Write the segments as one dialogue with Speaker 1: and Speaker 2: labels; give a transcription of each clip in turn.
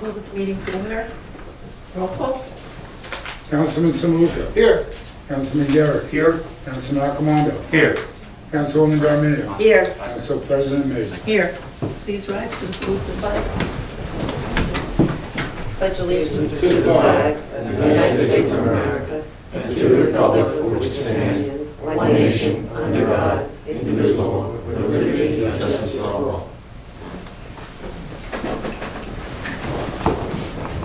Speaker 1: call this meeting to order. Roll call.
Speaker 2: Councilman Samuka.
Speaker 3: Here.
Speaker 2: Councilman Garrett.
Speaker 3: Here.
Speaker 2: Councilman Accomando.
Speaker 3: Here.
Speaker 2: Councilwoman Darminio.
Speaker 1: Here.
Speaker 2: Council President Mays.
Speaker 1: Here. Please rise for the salute to the flag. Pledge allegiance
Speaker 3: To the flag of the United States of America and to the republic for which it stands, one nation, under God, indivisible, with liberty and justice for all.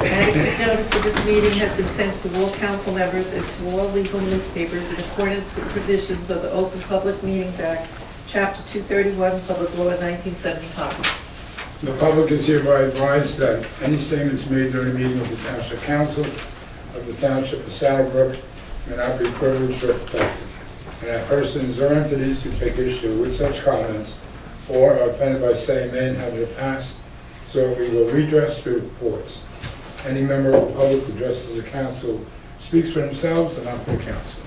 Speaker 1: Adequate notice of this meeting has been sent to all council members and to all legal newspapers in accordance with provisions of the Open Public Meetings Act, Chapter 231, Public Law 1975.
Speaker 2: The public is hereby advised that any statements made during the meeting of the Township Council of the Township of Saddlebrook may not be privileged or protected, and that persons or entities who take issue with such comments or are offended by saying may and have in the past so we will redress through reports. Any member of the public who addresses the council speaks for themselves and not for the council.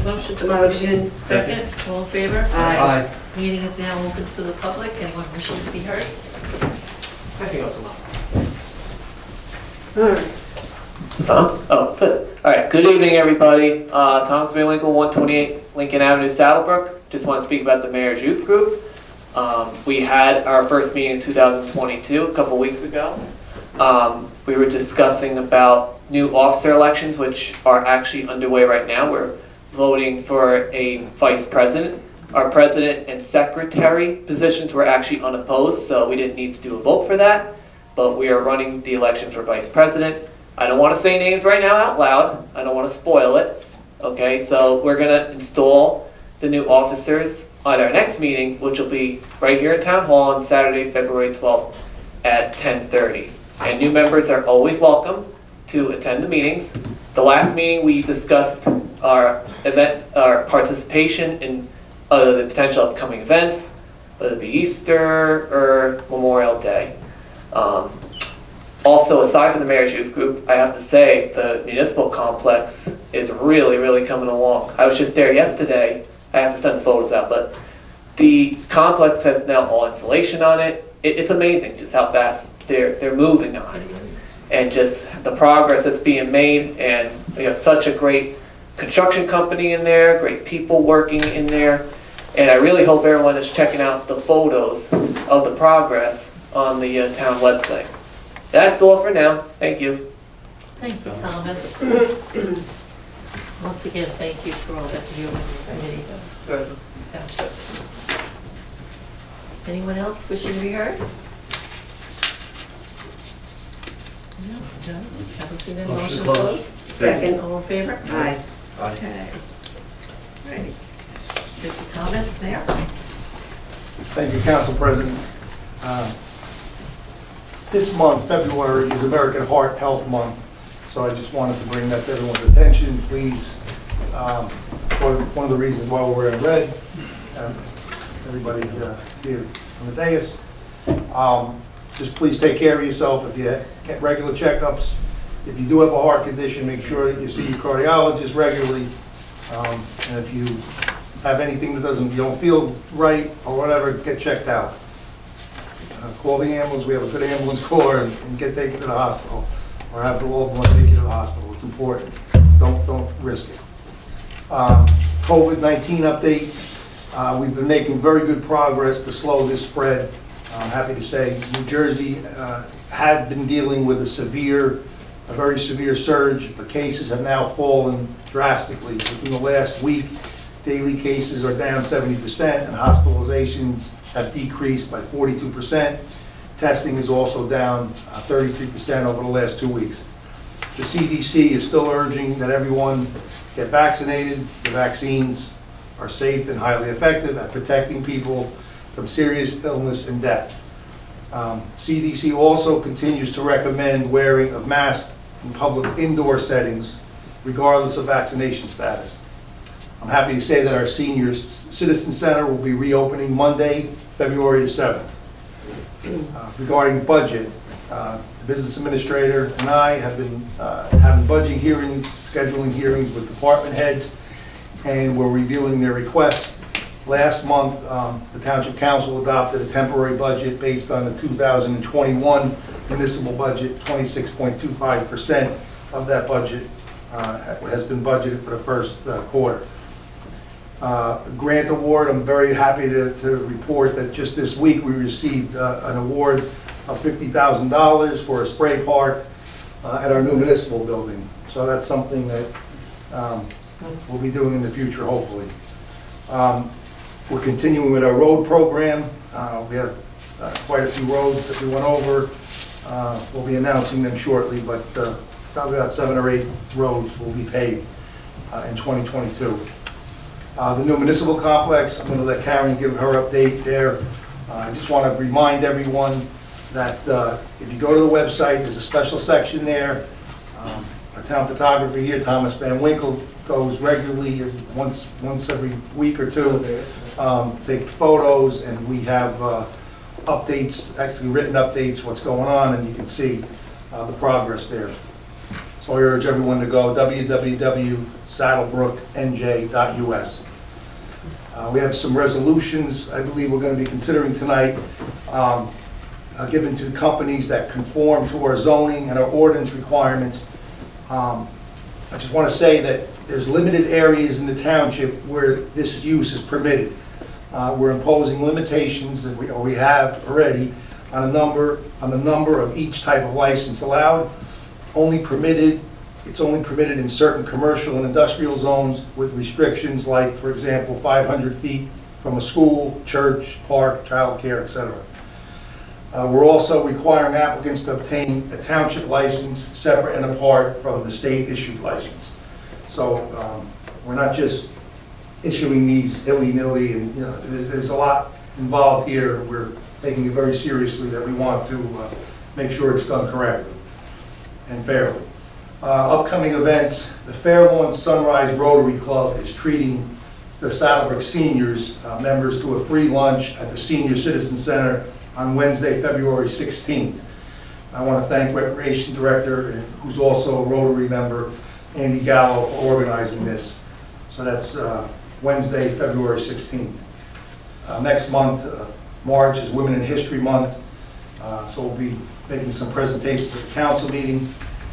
Speaker 1: Motion to
Speaker 4: Motion.
Speaker 1: Second. All in favor?
Speaker 4: Aye.
Speaker 1: Meeting is now open to the public. Anyone wishing to be heard?
Speaker 3: I think I'll come up.
Speaker 4: All right.
Speaker 5: Oh, good. All right, good evening, everybody. Thomas Van Winkle, 128 Lincoln Avenue, Saddlebrook. Just want to speak about the Mayor's Youth Group. We had our first meeting in 2022, a couple weeks ago. We were discussing about new officer elections, which are actually underway right now. We're voting for a vice president. Our president and secretary positions were actually unopposed, so we didn't need to do a vote for that. But we are running the election for vice president. I don't want to say names right now out loud. I don't want to spoil it. Okay, so we're going to install the new officers at our next meeting, which will be right here at Town Hall on Saturday, February 12th at 10:30. And new members are always welcome to attend the meetings. The last meeting we discussed our participation in the potential upcoming events, whether it be Easter or Memorial Day. Also, aside from the Mayor's Youth Group, I have to say the Municipal Complex is really coming along. I was just there yesterday. I have to send the photos out, but the complex has now all insulation on it. It's amazing just how fast they're moving on it, and just the progress that's being made. And we have such a great construction company in there, great people working in there, and I really hope everyone is checking out the photos of the progress on the town website. That's all for now. Thank you.
Speaker 1: Thank you, Thomas. Once again, thank you for all that you and your committee does for this township. Anyone else wishing to be heard? No? Haven't seen a motion closed?
Speaker 4: Second.
Speaker 1: All in favor?
Speaker 4: Aye.
Speaker 1: Okay. Ready. Any comments there?
Speaker 6: Thank you, Council President. This month, February, is American Heart Health Month, so I just wanted to bring that to everyone's attention, please. One of the reasons why we're wearing red, everybody here on the dais, just please take care of yourself. If you get regular checkups, if you do have a heart condition, make sure that you see your cardiologist regularly. And if you have anything that you don't feel right or whatever, get checked out. Call the ambulance. We have a good ambulance corps, and get taken to the hospital, or have the loved one take you to the hospital. It's important. Don't risk it. COVID-19 update. We've been making very good progress to slow this spread. I'm happy to say New Jersey had been dealing with a very severe surge. The cases have now fallen drastically. Within the last week, daily cases are down 70%, and hospitalizations have decreased by 42%. Testing is also down 33% over the last 2 weeks. The CDC is still urging that everyone get vaccinated. The vaccines are safe and highly effective at protecting people from serious illness and death. CDC also continues to recommend wearing of masks in public indoor settings, regardless of vaccination status. I'm happy to say that our Senior Citizen Center will be reopening Monday, February the 7th. Regarding budget, the business administrator and I have been having budget hearings, scheduling hearings with department heads, and we're reviewing their requests. Last month, the Township Council adopted a temporary budget based on the 2021 municipal budget. 26.25% of that budget has been budgeted for the first quarter. Grant award, I'm very happy to report that just this week we received an award of $50,000 for a spray park at our new municipal building. So that's something that we'll be doing in the future, hopefully. We're continuing with our road program. We have quite a few roads that we went over. We'll be announcing them shortly, but probably about 7 or 8 roads will be paved in 2022. The new municipal complex, I'm going to let Karen give her update there. I just want to remind everyone that if you go to the website, there's a special section there. Our town photographer here, Thomas Van Winkle, goes regularly, once every week or two, take photos, and we have updates, actually written updates, what's going on, and you can see the progress there. So I urge everyone to go www.saddlebrooknj.us. We have some resolutions I believe we're going to be considering tonight, given to companies that conform to our zoning and our ordinance requirements. I just want to say that there's limited areas in the township where this use is permitted. We're imposing limitations, and we have already, on the number of each type of license allowed. It's only permitted in certain commercial and industrial zones with restrictions like, for example, 500 feet from a school, church, park, childcare, etc. We're also requiring applicants to obtain a township license separate and apart from the state-issued license. So we're not just issuing these willy-nilly, and there's a lot involved here. We're taking it very seriously that we want to make sure it's done correctly and fairly. Upcoming events, the Fairlawn Sunrise Rotary Club is treating the Saddlebrook seniors, members, to a free lunch at the Senior Citizen Center on Wednesday, February 16th. I want to thank Recreation Director, who's also a Rotary member, Andy Gallo, for organizing this. So that's Wednesday, February 16th. Next month, March, is Women in History Month, so we'll be making some presentations at the council meeting.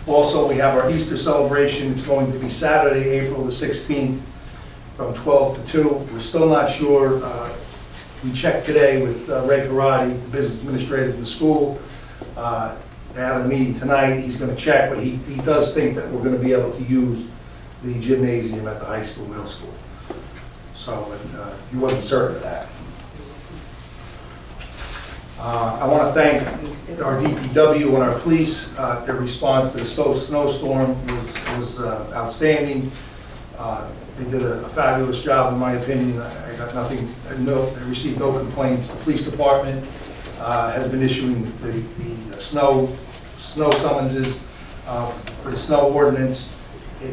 Speaker 6: Also, we have our Easter celebration. It's going to be Saturday, April the 16th, from 12 to 2. We're still not sure. We checked today with Ray Karate, the business administrator of the school. They're having a meeting tonight. He's going to check, but he does think that we're going to be able to use the gymnasium at the high school, middle school. So he wasn't certain of that. I want to thank our DPW and our police. Their response to the snowstorm was outstanding. They did a fabulous job, in my opinion. I got nothing, I received no complaints. The police department has been issuing the snow summonses for the snow ordinance.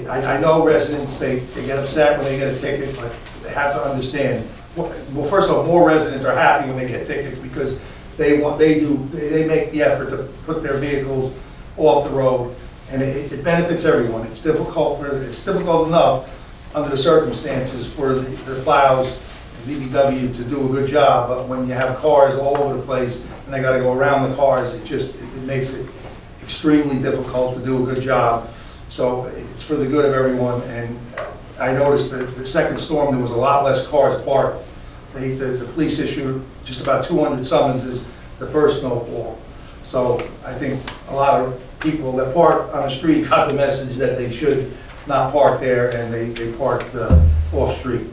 Speaker 6: I know residents, they get upset when they get a ticket, but they have to understand. Well, first of all, more residents are happy when they get tickets because they make the effort to put their vehicles off the road, and it benefits everyone. It's difficult enough under the circumstances for the plows, the DPW, to do a good job, but when you have cars all over the place and they got to go around the cars, it makes it extremely difficult to do a good job. So it's for the good of everyone, and I noticed that the second storm there was a lot less cars parked. The police issued just about 200 summonses the first snowfall. So I think a lot of people that park on the street got the message that they should not park there, and they parked off street.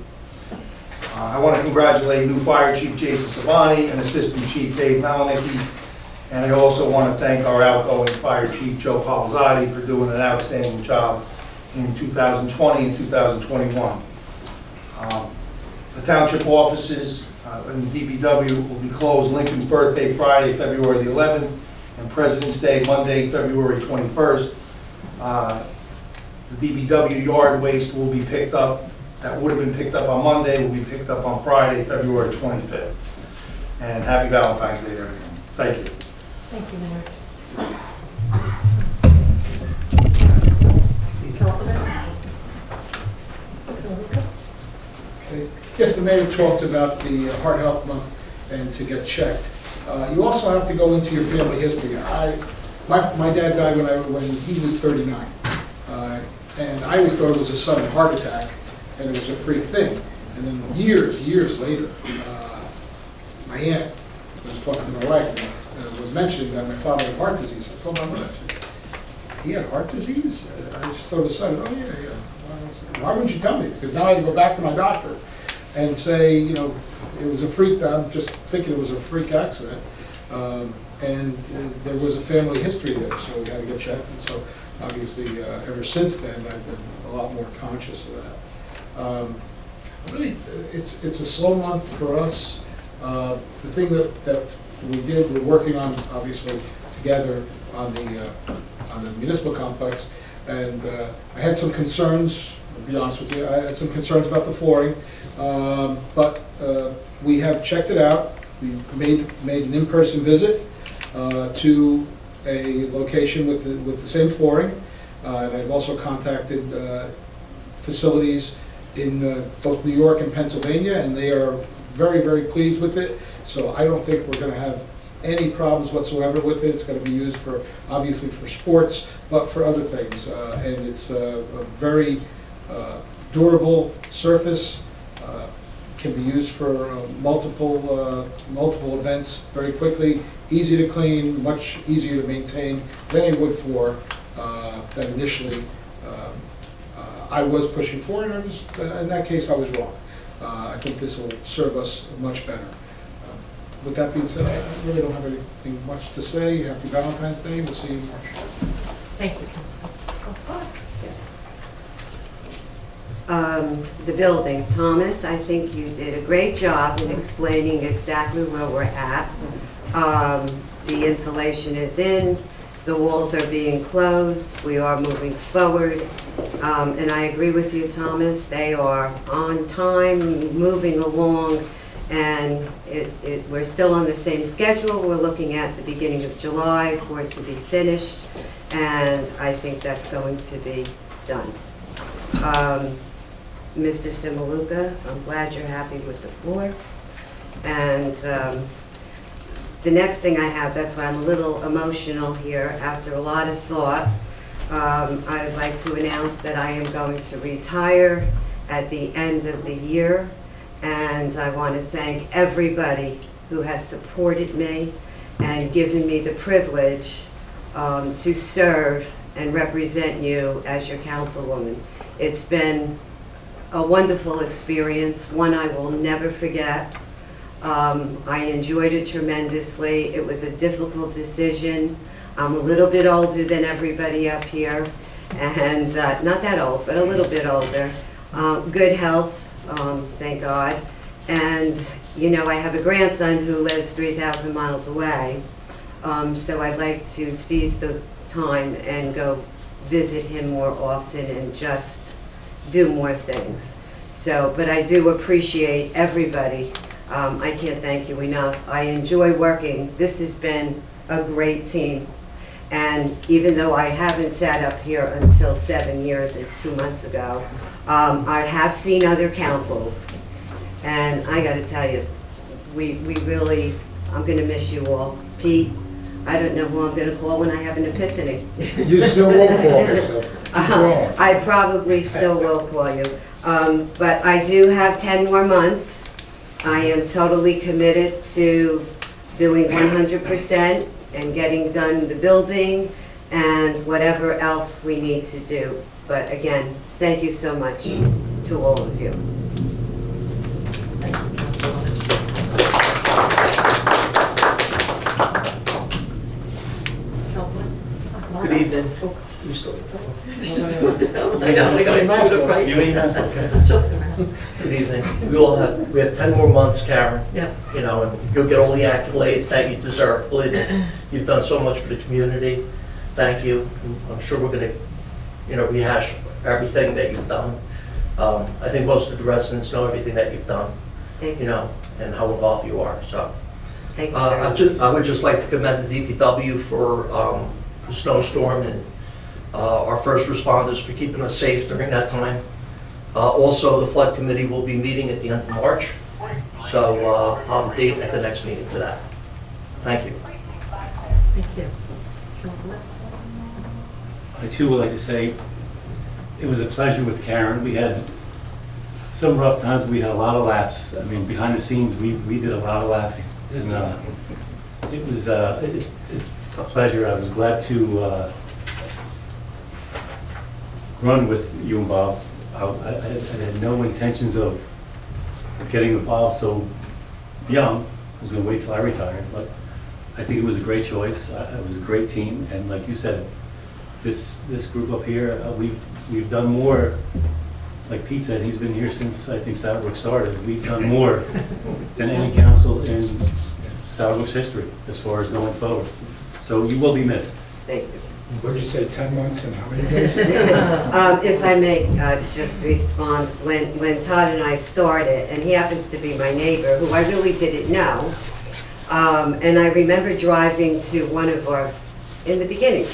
Speaker 6: I want to congratulate new Fire Chief Jason Savani and Assistant Chief Dave Malinecki, and I also want to thank our outgoing Fire Chief Joe Palazzati for doing an outstanding job in 2020 and 2021. The township offices in the DPW will be closed Lincoln's birthday Friday, February the 11th, and President's Day Monday, February 21st. The DPW yard waste will be picked up, that would have been picked up on Monday, will be picked up on Friday, February 25th. And happy Valentine's Day, everyone. Thank you.
Speaker 1: Thank you, Mayor. Councilman?
Speaker 4: Okay. Yes, the mayor talked about the Heart Health Month and to get checked. You also have to go into your family history. My dad died when he was 39. And I always thought it was a sudden heart attack, and it was a freak thing. And then years later, my aunt was talking to my wife, and was mentioning that my father had heart disease. I told my mother, I said, he had heart disease? I just thought of sudden, oh yeah. Why wouldn't you tell me? Because now I had to go back to my doctor and say, you know, it was a freak, I'm just thinking it was a freak accident. And there was a family history there, so we had to get checked. And so obviously, ever since then, I've been a lot more conscious of that. Really, it's a slow month for us. The thing that we did, we're working on, obviously, together on the Municipal Complex, and I had some concerns, I'll be honest with you, I had some concerns about the flooring, but we have checked it out. We made an in-person visit to a location with the same flooring, and I've also contacted facilities in both New York and Pennsylvania, and they are very, very pleased with it. So I don't think we're going to have any problems whatsoever with it. It's going to be used for, obviously, for sports, but for other things. And it's a very durable surface. Can be used for multiple events very quickly. Easy to clean, much easier to maintain than a wood floor that initially I was pushing for, and in that case I was wrong. I think this will serve us much better. With that being said, I really don't have anything much to say. Happy Valentine's Day. We'll see you in March.
Speaker 1: Thank you, Councilman. Councilman?
Speaker 3: The building, Thomas, I think you did a great job in explaining exactly where we're at. The insulation is in, the walls are being closed, we are moving forward. And I agree with you, Thomas, they are on time, moving along, and we're still on the same schedule. We're looking at the beginning of July for it to be finished, and I think that's going to be done. Mr. Simaluka, I'm glad you're happy with the floor. And the next thing I have, that's why I'm a little emotional here, after a lot of thought, I'd like to announce that I am going to retire at the end of the year. And I want to thank everybody who has supported me and given me the privilege to serve and represent you as your councilwoman. It's been a wonderful experience, one I will never forget. I enjoyed it tremendously. It was a difficult decision. I'm a little bit older than everybody up here, and not that old, but a little bit older. Good health, thank God. And, you know, I have a grandson who lives 3,000 miles away, so I'd like to seize the time and go visit him more often and just do more things. So, but I do appreciate everybody. I can't thank you enough. I enjoy working. This has been a great team. And even though I haven't sat up here until 7 years and 2 months ago, I have seen other councils. And I got to tell you, we really, I'm going to miss you all. Pete, I don't know who I'm going to call when I have an epiphany.
Speaker 2: You still will call yourself.
Speaker 3: I probably still will call you. But I do have 10 more months. I am totally committed to doing 100% and getting done the building and whatever else we need to do. But again, thank you so much to all of you.
Speaker 1: Thank you, Councilwoman. Councilman?
Speaker 7: Good evening.
Speaker 1: Oh.
Speaker 7: You still
Speaker 1: I know, we got to do it right.
Speaker 7: You ain't mess, okay.
Speaker 1: I'm joking around.
Speaker 7: Good evening. We have 10 more months, Karen.
Speaker 1: Yeah.
Speaker 7: You know, and you'll get all the accolades that you deserve. Believe me, you've done so much for the community. Thank you. I'm sure we're going to, you know, rehash everything that you've done. I think most of the residents know everything that you've done,
Speaker 3: Thank
Speaker 7: you
Speaker 3: you.
Speaker 7: know, and how involved you are. So
Speaker 3: Thank you very much.
Speaker 7: I would just like to commend the DPW for the snowstorm and our first responders for keeping us safe during that time. Also, the flood committee will be meeting at the end of March, so I'll have a date at the next meeting for that. Thank you.
Speaker 1: Thank you. Councilman?
Speaker 8: I too would like to say it was a pleasure with Karen. We had some rough times, we had a lot of laughs. I mean, behind the scenes, we did a lot of laughing. And it's a pleasure. I was glad to run with you and Bob. I had no intentions of getting involved so young. I was going to wait till I retired, but I think it was a great choice. It was a great team, and like you said, this group up here, we've done more. Like Pete said, he's been here since I think Saddlebrook started. We've done more than any council in Saddlebrook's history as far as going forward. So you will be missed.
Speaker 3: Thank you.
Speaker 2: What'd you say, 10 months and how many days?
Speaker 3: If I may just respond, when Todd and I started, and he happens to be my neighbor, who I really didn't know, and I remember driving to one of our, in the beginning,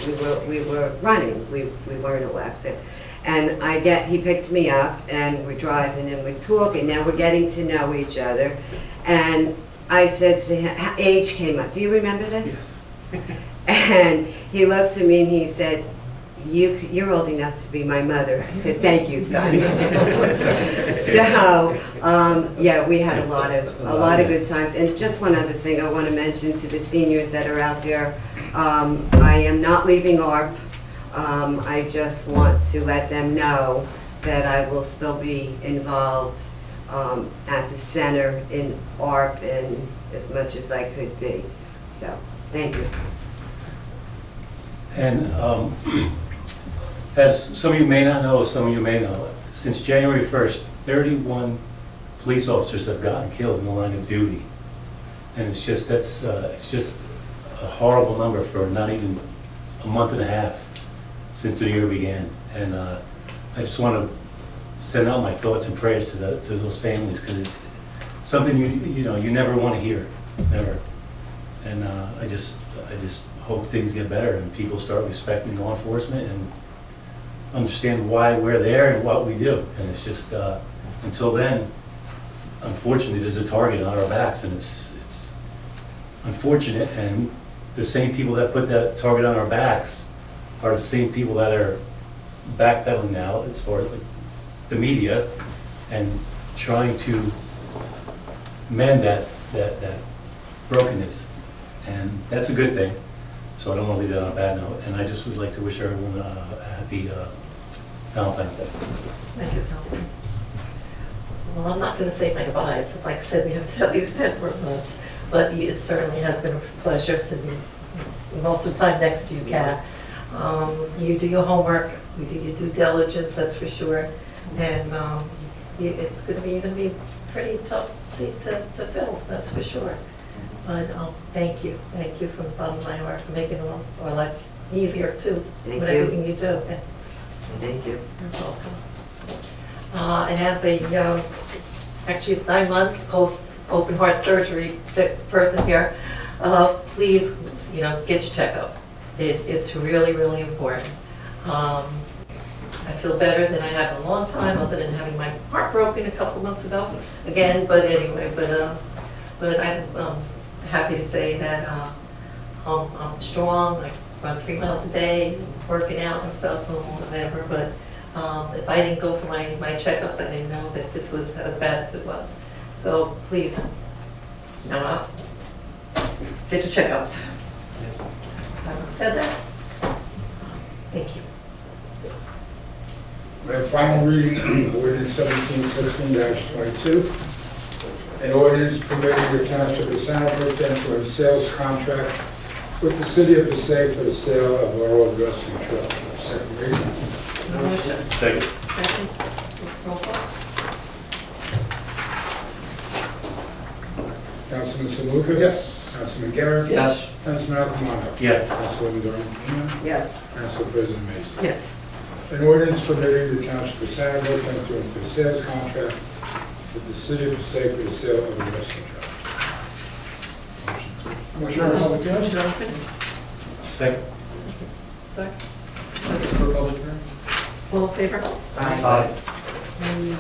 Speaker 3: we were running, we weren't elected, and he picked me up, and we're driving, and we're talking, now we're getting to know each other, and I said to him, age came up, do you remember this?
Speaker 8: Yes.
Speaker 3: And he looks at me and he said, you're old enough to be my mother. I said, thank you, son. So, yeah, we had a lot of good times. And just one other thing I want to mention to the seniors that are out there. I am not leaving ARP. I just want to let them know that I will still be involved at the center in ARP and as much as I could be. So, thank you.
Speaker 8: And as some of you may not know, some of you may know, since January 1st, 31 police officers have gotten killed in the line of duty. And it's just a horrible number for not even a month and a half since the year began. And I just want to send out my thoughts and prayers to those families, because it's something you never want to hear, never. And I just hope things get better and people start respecting law enforcement and understand why we're there and what we do. And it's just, until then, unfortunately, there's a target on our backs, and it's unfortunate. And the same people that put that target on our backs are the same people that are backpedaling now as far as the media and trying to mend that brokenness. And that's a good thing. So I don't want to leave that on a bad note. And I just would like to wish everyone a happy Valentine's Day.
Speaker 1: Thank you, Councilman. Well, I'm not going to say my goodbyes. Like I said, we have to at least 10 more months. But it certainly has been a pleasure sitting most of the time next to you, Kat. You do your homework. You do your due diligence, that's for sure. And it's going to be a pretty tough seat to fill, that's for sure. But thank you from the bottom of my heart for making our lives easier too.
Speaker 3: Thank
Speaker 1: with
Speaker 3: you.
Speaker 1: everything you do. And
Speaker 3: Thank you.
Speaker 1: you're welcome. And as a, actually it's 9 months post open heart surgery person here, please, get your checkup. It's really, really important. I feel better than I have in a long time, other than having my heart broken a couple months ago again. But anyway, but I'm happy to say that I'm strong. I run 3 miles a day, working out and stuff, or whatever. But if I didn't go for my checkups, I didn't know that this was as bad as it was. So please, get your checkups. Having said that, thank you.
Speaker 2: We have final reading of ordinance 1716-22. An ordinance permitting the Township of Saddlebrook to enter a sales contract with the City of Passaic for the sale of our old rescue truck. Second reading.
Speaker 1: Motion.
Speaker 8: Second.
Speaker 1: Second. Roll call.
Speaker 2: Councilman Saluka?
Speaker 4: Yes.
Speaker 2: Councilman Garrett?
Speaker 7: Yes.
Speaker 2: Councilman Alcomano?
Speaker 8: Yes.
Speaker 2: Councilwoman Doreen?
Speaker 3: Yes.
Speaker 2: Council President Mason?
Speaker 1: Yes.
Speaker 2: An ordinance permitting the Township of Saddlebrook to enter into a sales contract with the City of Passaic for the sale of a rescue truck. Motion.
Speaker 4: Motion for public hearing?
Speaker 1: Motion open.
Speaker 8: Second.
Speaker 1: Sorry.
Speaker 4: For public hearing?
Speaker 1: All in favor?
Speaker 7: Aye.
Speaker 1: And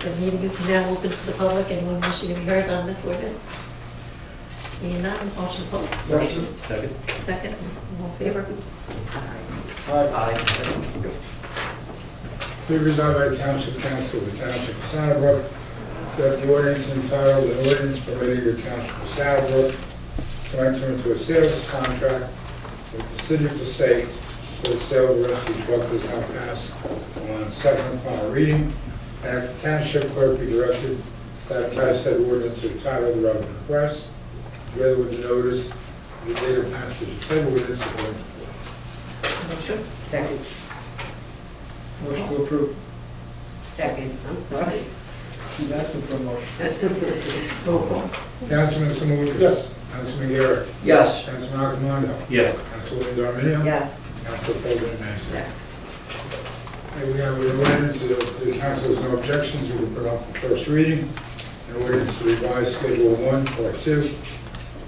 Speaker 1: the meeting is now open to the public. Anyone wishing to be heard on this ordinance? Seeing none, motion closed.
Speaker 4: Motion.
Speaker 8: Second.
Speaker 1: Second, all in favor?
Speaker 7: Aye.
Speaker 2: Be resolved by the Township Council of the Township of Saddlebrook that the ordinance entitled, an ordinance permitting the Township of Saddlebrook to enter into a sales contract with the City of Passaic for the sale of a rescue truck is now passed on second and final reading, and that the Township Clerk be directed to advertise said ordinance or title of the relevant request, together with the notice of the date of passage of said ordinance according to law.
Speaker 1: Motion?
Speaker 3: Second.
Speaker 4: Motion to approve.
Speaker 3: Second, I'm sorry.
Speaker 4: She's asking for a motion.
Speaker 1: Roll call.
Speaker 2: Councilman Samuel?
Speaker 4: Yes.
Speaker 2: Councilman Garrett?
Speaker 7: Yes.
Speaker 2: Councilman Acomando?
Speaker 8: Yes.
Speaker 2: Councilwoman Dominio?
Speaker 3: Yes.
Speaker 2: Council President Mason?
Speaker 1: Yes.
Speaker 2: Okay, we have an ordinance, the council has no objections, we will put up the first reading. An ordinance to revise Schedule 1, Part 2,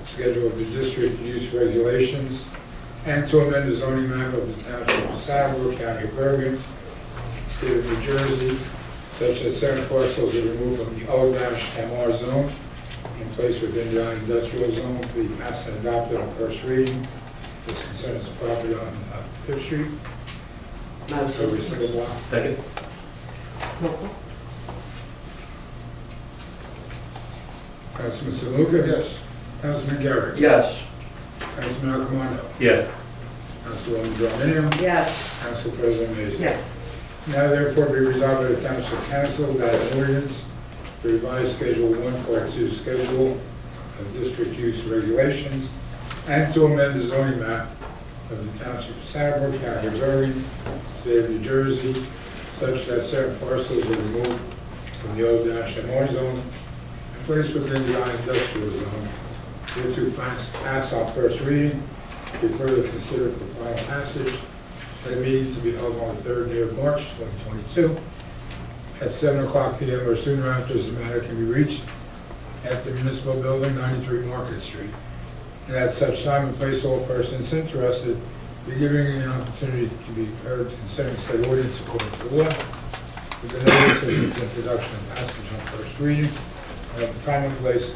Speaker 2: schedule of the district use regulations, and to amend the zoning map of the Township of Saddlebrook, County of Bergen, State of New Jersey, such that certain parcels are removed from the O-MR zone and placed within the industrial zone to be passed and adopted on first reading. This concerns the property on Fifth Street, every
Speaker 3: Motion.
Speaker 2: single block.
Speaker 8: Second?
Speaker 1: Roll call.
Speaker 2: Councilman Saluka?
Speaker 4: Yes.
Speaker 2: Councilman Garrett?
Speaker 7: Yes.
Speaker 2: Councilman Acomando?
Speaker 8: Yes.
Speaker 2: Councilwoman Dominio?
Speaker 3: Yes.
Speaker 2: Council President Mason?
Speaker 1: Yes.
Speaker 2: Now therefore be resolved by the Township Council that an ordinance to revise Schedule 1, Part 2, schedule of district use regulations, and to amend the zoning map of the Township of Saddlebrook, County of Bergen, State of New Jersey, such that certain parcels are removed from the O-MR zone and placed within the I-industrial zone. Hereto pass on first reading, be further considered for final passage at a meeting to be held on the third day of March 2022 at 7:00 p.m. or sooner after as the matter can be reached at the Municipal Building, 93 Market Street. And at such time and place, all persons interested be given an opportunity to be heard concerning said ordinance according to law, with the notice of its introduction and passage on first reading, and at the time and place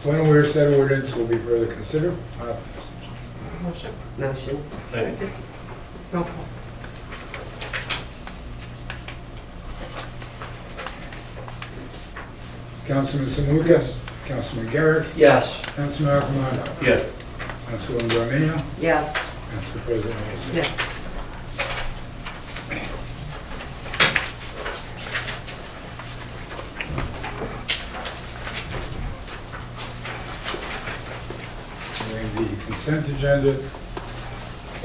Speaker 2: when and where said ordinance will be further considered, final passage.
Speaker 1: Motion?
Speaker 3: Motion.
Speaker 1: Second. Roll call.
Speaker 2: Councilman Samuka?
Speaker 4: Yes.
Speaker 2: Councilman Garrett?
Speaker 7: Yes.
Speaker 2: Councilman Acomando?
Speaker 8: Yes.
Speaker 2: Councilwoman Dominio?
Speaker 3: Yes.
Speaker 2: Council President Mason?
Speaker 1: Yes.
Speaker 2: During the consent agenda,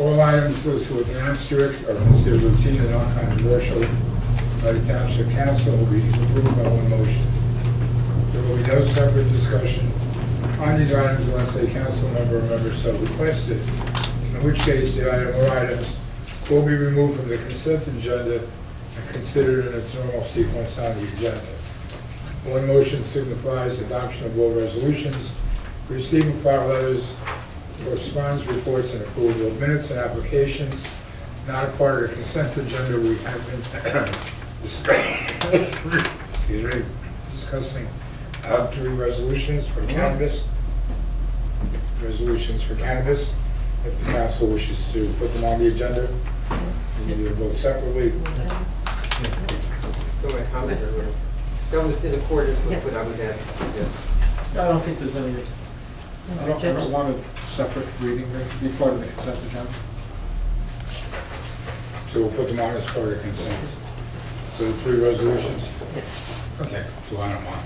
Speaker 2: all items listed with an asterisk are considered routine and non-controversial by the Township Council and will be approved by one motion. There will be no separate discussion on these items unless a council member or member so requested, in which case the item or items will be removed from the consent agenda and considered in its normal sequence on the agenda. One motion signifies adoption of all resolutions, receive and file letters, correspondence reports, and approval of minutes and applications. Not a part of the consent agenda, we have been discussing three resolutions for cannabis. Resolutions for cannabis. If the council wishes to put them on the agenda, we need to vote separately.
Speaker 9: So my comment,
Speaker 1: Yes.
Speaker 9: that was in accordance
Speaker 1: Yes.
Speaker 9: with what I was asking.
Speaker 7: I don't think there's any,
Speaker 4: I don't want a separate reading, they can be part of the consent agenda.
Speaker 2: So we'll put them on as part of consent. So the three resolutions?
Speaker 1: Yes.
Speaker 2: Okay, so I don't want.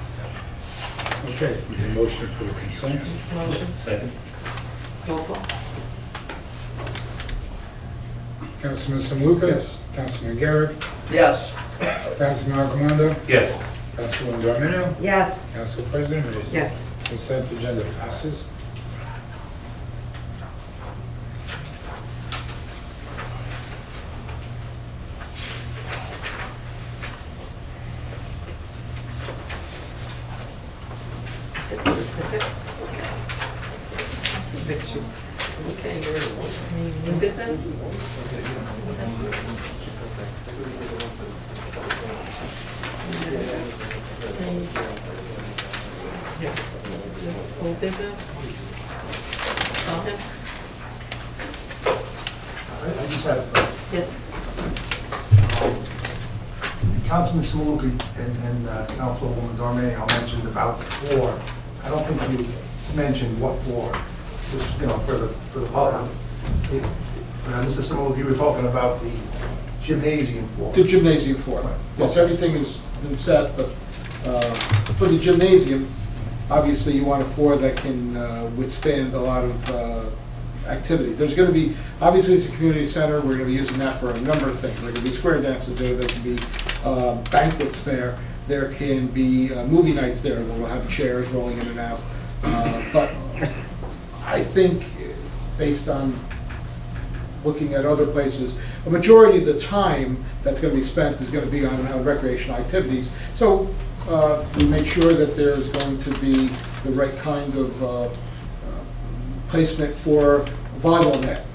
Speaker 2: Okay, we can motion for the consent.
Speaker 1: Motion?
Speaker 8: Second?
Speaker 1: Roll call.
Speaker 2: Councilman Samuka?
Speaker 4: Yes.
Speaker 2: Councilman Garrett?
Speaker 7: yes.
Speaker 2: Councilman Acomando?
Speaker 8: Yes.
Speaker 2: Councilwoman Dominio?
Speaker 3: Yes.
Speaker 2: Council President Mason?
Speaker 1: Yes.
Speaker 2: Consent agenda passes.
Speaker 1: That's it? That's it? That's a picture. Okay. New business? Here. Is this old business? Comments?
Speaker 6: just have,
Speaker 1: Yes.
Speaker 6: Councilman Smaluki and Councilwoman Darmanin mentioned about the floor. I don't think you mentioned what floor, just, you know, for the public. Mr. Smaluki, you were talking about the gymnasium floor.
Speaker 4: The gymnasium floor. Yes, everything has been set, but for the gymnasium, obviously you want a floor that can withstand a lot of activity. There's going to be, obviously it's a community center, we're going to be using that for a number of things. There can be square dances there, there can be banquets there, there can be movie nights there, where we'll have chairs rolling in and out. But I think, based on looking at other places, a majority of the time that's going to be spent is going to be on recreational activities. So we make sure that there's going to be the right kind of placement for a volleyball net.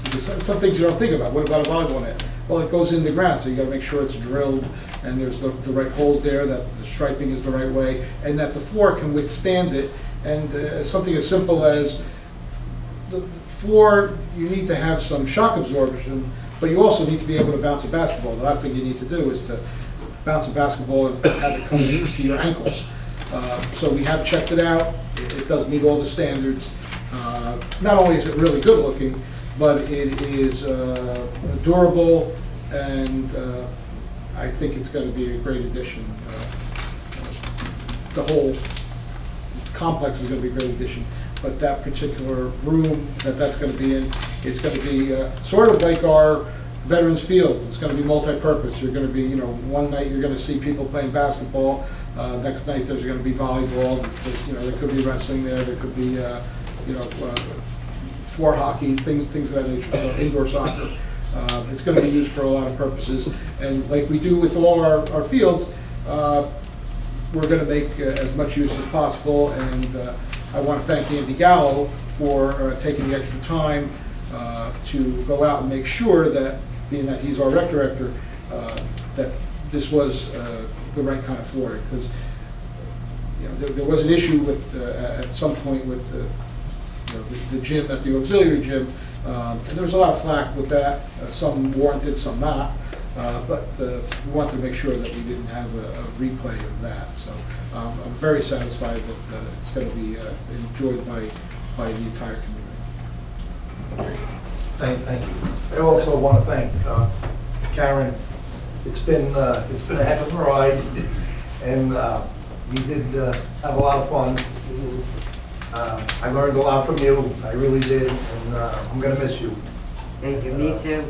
Speaker 4: Because some things you don't think about. What about a volleyball net? Well, it goes in the ground, so you got to make sure it's drilled and there's the right holes there, that the striping is the right way, and that the floor can withstand it. And something as simple as the floor, you need to have some shock absorption, but you also need to be able to bounce a basketball. The last thing you need to do is to bounce a basketball and have it come to your ankles. So we have checked it out. It does meet all the standards. Not only is it really good looking, but it is durable, and I think it's going to be a great addition. The whole complex is going to be a great addition, but that particular room that's going to be in, it's going to be sort of like our Veterans Field. It's going to be multi-purpose. You're going to be, you know, one night you're going to see people playing basketball, next night there's going to be volleyball, you know, there could be wrestling there, there could be, you know, floor hockey, things of that nature, so indoor soccer. It's going to be used for a lot of purposes, and like we do with all our fields, we're going to make as much use as possible, and I want to thank Andy Gallo for taking the extra time to go out and make sure that, being that he's our rec director, that this was the right kind of floor, because you know, there was an issue with at some point with the gym, at the auxiliary gym, and there was a lot of flack with that. Some warranted, some not, but we wanted to make sure that we didn't have a replay of that. So I'm very satisfied that it's going to be enjoyed by the entire community.
Speaker 6: Thank you. I also want to thank Karen. It's been a heck of a ride, and we did have a lot of fun. I learned a lot from you, I really did, and I'm going to miss you.
Speaker 3: Thank you, me too.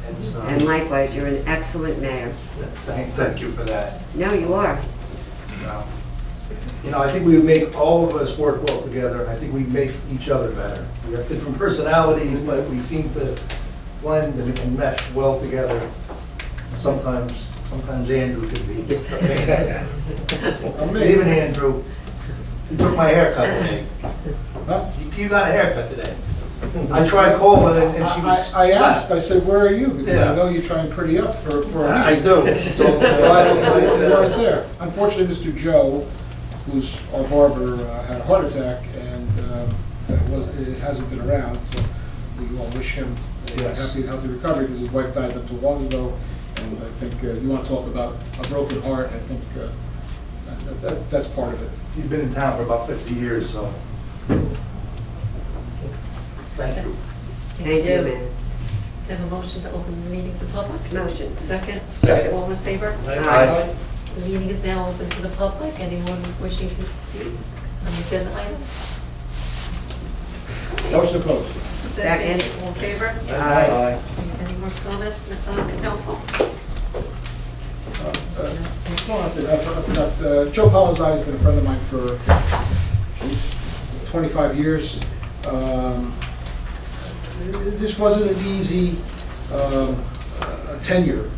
Speaker 6: And
Speaker 3: And likewise, you're an excellent mayor.
Speaker 6: thank you for that.
Speaker 3: No, you are.
Speaker 6: You know, I think we would make all of us work well together, and I think we make each other better. We have different personalities, but we seem to blend and mesh well together. Sometimes Andrew could be. Even Andrew, he took my haircut today.
Speaker 2: Huh?
Speaker 6: You got a haircut today. I tried calling and she was.
Speaker 2: I asked, I said, where are you? Because
Speaker 6: Yeah.
Speaker 2: I know you're trying pretty up for a
Speaker 6: I
Speaker 2: meeting.
Speaker 6: do. So,
Speaker 2: You weren't there. Unfortunately, Mr. Joe, who's our barber, had a heart attack, and it hasn't been around, so we all wish him a
Speaker 6: Yes.
Speaker 2: healthy recovery, because his wife died not too long ago, and I think you want to talk about a broken heart, I think that's part of it.
Speaker 6: He's been in town for about 50 years, so. Thank you.
Speaker 3: Thank you, man.
Speaker 1: Have a motion to open the meeting to public?
Speaker 3: Motion.
Speaker 1: Second?
Speaker 7: Second.
Speaker 1: All in favor?
Speaker 3: Aye.
Speaker 1: The meeting is now open to the public. Anyone wishing to speak on the agenda items?
Speaker 2: Motion closed.
Speaker 3: Second.
Speaker 1: All in favor?
Speaker 3: Aye.
Speaker 1: Any more comments, council?
Speaker 2: Joe Palazzotti's been a friend of mine for 25 years. This wasn't an easy tenure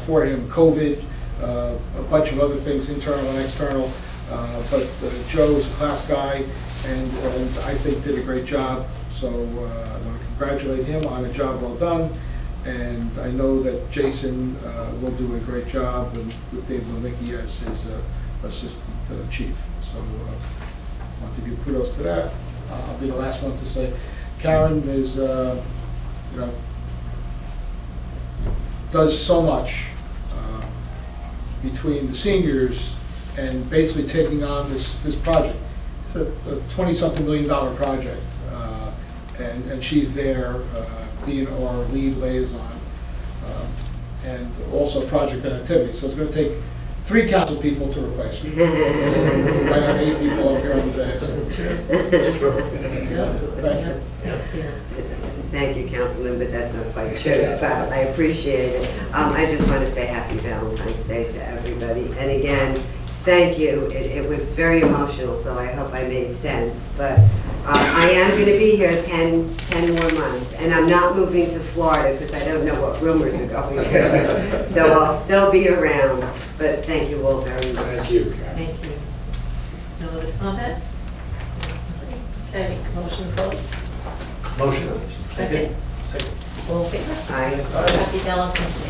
Speaker 2: for him. COVID, a bunch of other things, internal and external. But Joe is a class guy, and I think did a great job. So I want to congratulate him on a job well done. And I know that Jason will do a great job with Dave Lewicki as his assistant chief. So I want to give kudos to that. I'll be the last one to say Karen is, you know,
Speaker 4: does so much between the seniors and basically taking on this project. It's a 20-something million dollar project, and she's there being our lead liaison, and also project and activity. So it's going to take 3 council people to replace her. We might have 8 people up here on the day. So. Thank you.
Speaker 3: Thank you, Councilman, but that's not quite true, but I appreciate it. I just want to say happy Valentine's Day to everybody. And again, thank you. It was very emotional, so I hope I made sense. But I am going to be here 10 more months, and I'm not moving to Florida because I don't know what rumors are going on. So I'll still be around, but thank you all very much.
Speaker 2: Thank you, Karen.
Speaker 1: Thank you. No other comments? Okay, motion to vote.
Speaker 7: Motion.
Speaker 1: Second. All in favor?
Speaker 3: Aye.
Speaker 1: Happy Valentine's Day.